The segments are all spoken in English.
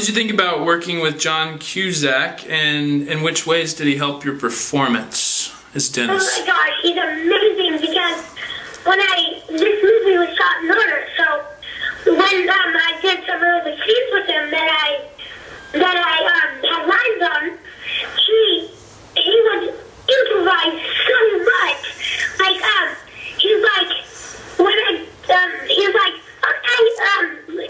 did you think about working with John Cusack, and in which ways did he help your performance as Dennis? Oh my gosh, he's amazing because this movie was shot in order, so when I did some of the scenes with him that I had lines on, he would improvise so much. Like he was like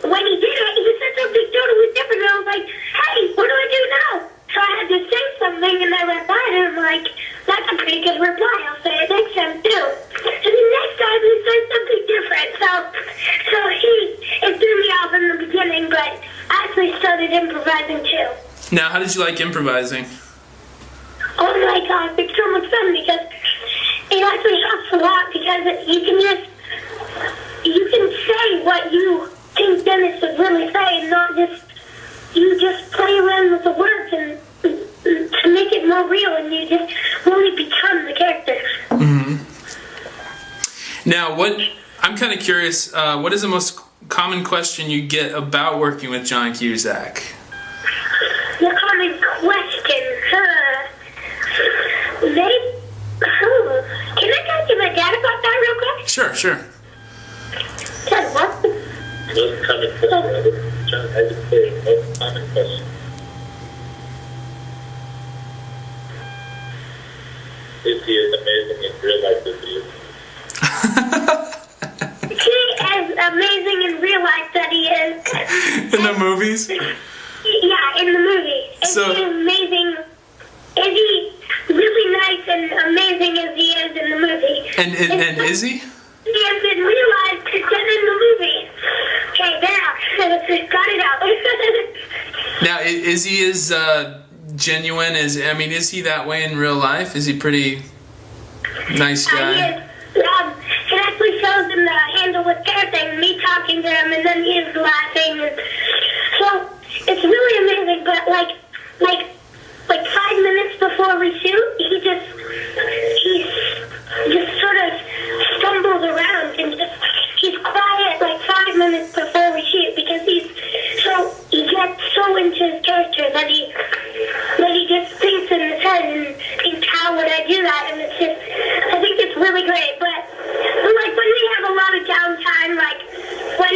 when he did it, he said something totally different, and I was like, hey, what do I do now? So I had to say something, and I replied, and I'm like, that's a pretty good reply. I'll say it next time too. And the next time he said something different. So it threw me off in the beginning, but I actually started improvising too. Now, how did you like improvising? Oh my God, it's so much fun because it actually helps a lot because you can say what you think Dennis would really say and not you just play around with the words and to make it more real, and you just really become the character. Mm-hmm. Now, I'm kind of curious, what is the most common question you get about working with John Cusack? The common question, can I talk to my dad about that real quick? Sure. Dad, what? Most common question, John, I would say most common question. Is he as amazing in real life as he is? He is amazing in real life that he is. In the movies? Yeah, in the movie. Is he amazing? Is he really nice and amazing as he is in the movie? And is he? He is in real life than in the movie. Okay, there. Got it out. Now, is he as genuine as, is he that way in real life? Is he pretty nice guy? He is. It actually shows in the handle with care thing, me talking to him, and then he is laughing. And so it's really amazing, but like 5 minutes before we shoot, he just sort of stumbles around and he's quiet like 5 minutes before we shoot because he gets so into his character that he just thinks in his head and thinks, how would I do that? And it's just, I think it's really great. But like when we have a lot of downtime, like when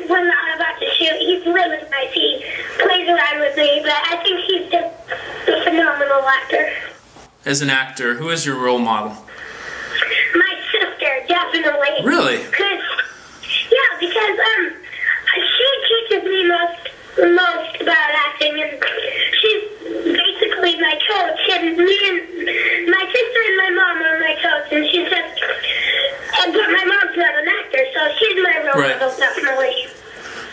we're not about to shoot, he's really nice. He plays around with me, but I think he's just a phenomenal actor. As an actor, who is your role model? My sister, definitely. Really? Because she teaches me most about acting, and she's basically my coach, and me and my sister and my mom are my coach, and she's just, but my mom's not an actor, so she's my role model, definitely.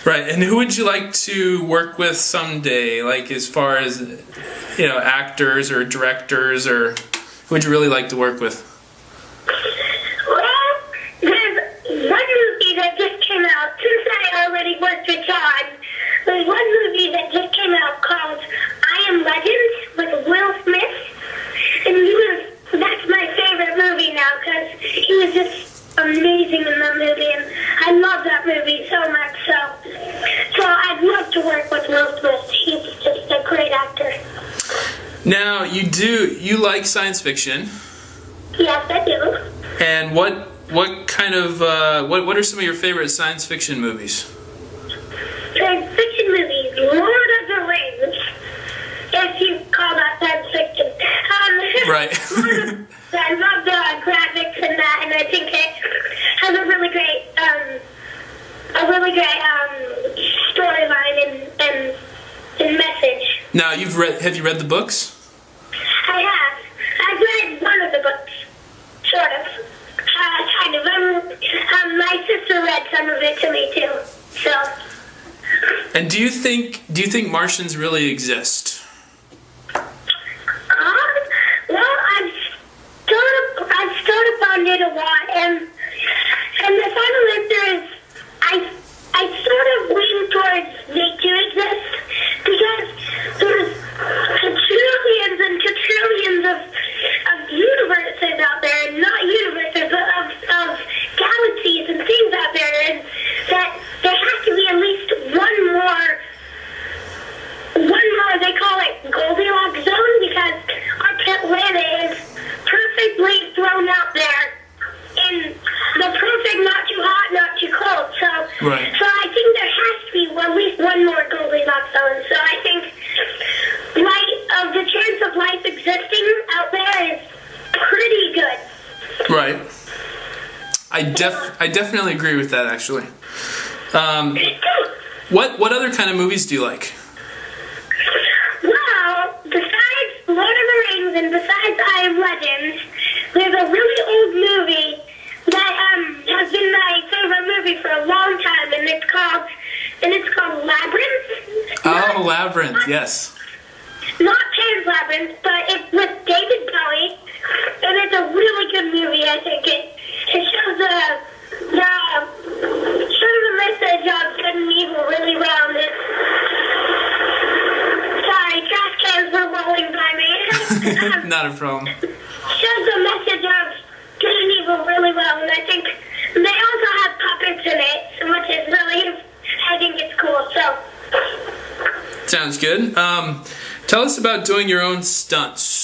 Right, and who would you like to work with someday, like as far as, actors or directors, or who would you really like to work with? Well, there's one movie that just came out, since I already worked with John, there's one movie that just came out called I Am Legend with Will Smith, and that's my favorite movie now, because he was just amazing in that movie, and I love that movie so much, so I'd love to work with Will Smith. He's just a great actor. Now, you like science fiction? Yes, I do. And what kind of, what are some of your favorite science fiction movies? Science fiction movies, Lord of the Rings, if you call that science fiction. Right. I love the graphics in that, and I think it has a really great storyline and message. Now, have you read the books? I have. I've read one of the books, sort of, kind of. My sister read some of it to me too. So. And do you think Martians really exist? Well, I've thought about it a lot, and the final answer is I sort of lean towards they do exist because there's trillions and trillions of universes out there, and not universes, but of galaxies and things out there, and that there has to be at least one more see at least one more Goldilocks villain. So I think the chance of life existing out there is pretty good. Right. I definitely agree with that, actually. What other kind of movies do you like? Well, besides Lord of the Rings and besides I Am Legend, there's a really old movie that has been my favorite movie for a long time, and it's called Labyrinth. Oh, Labyrinth, yes. Not Pan's Labyrinth, but it's with David Bowie, and it's a really good movie. I think it shows the message of good and evil really well. Sorry, trash cans were rolling by me. Not a problem. Shows the message of good and evil really well, and I think they also have puppets in it, which is really, I think it's cool. So sounds good. Tell us about doing your own stunts.